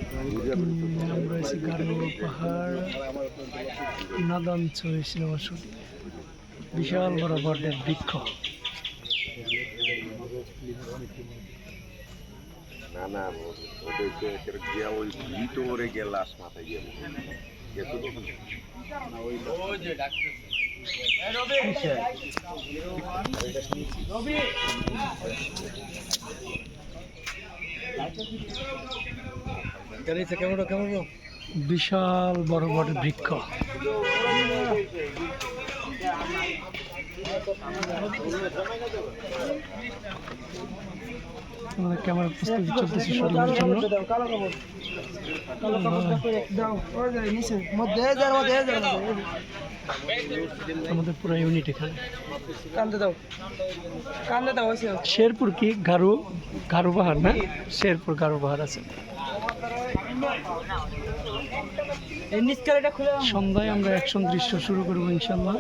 আমরা এসে গারো পাহাড় নাদান ছবি সিনেমা শুটিং। বিশাল বড় বটের বৃক্ষ। না না ওদেরকে গিয়া ওই ভিতরে গিয়ে লাশ মাথায় গিয়ে গেছে তখন বিশাল বড় বড় বৃক্ষ। আমাদের ক্যামেরা প্রস্তুতি চলতেছে শুটিংয়ের জন্য। আমাদের পুরো ইউনিট এখানে। শেরপুর কি গারো পাহাড় না? শেরপুর গারো পাহাড় আছে। সন্ধ্যায় আমরা অ্যাকশন দৃশ্য শুরু করবো ইনশাল্লাহ।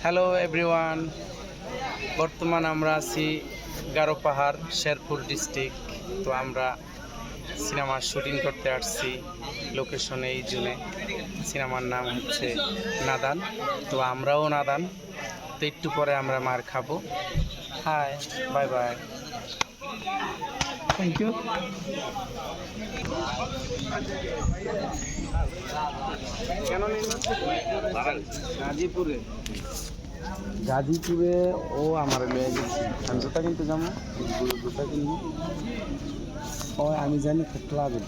হ্যালো এভরিওয়ান, বর্তমান আমরা আছি গারো পাহাড়, শেরপুর ডিস্ট্রিক্ট। তো আমরা সিনেমার শুটিং করতে আসছি লোকেশনে। এই জন্যে সিনেমার নাম হচ্ছে নাদান। তো আমরাও নাদান। তো একটু পরে আমরা মার খাবো। Hi, bye bye, thank you. গাজীপুরে ও আমার লয়ে গেছি। আমি জুতা কিনতে যাবো, জুতা কিনবো। ও আমি জানি ক্লাবে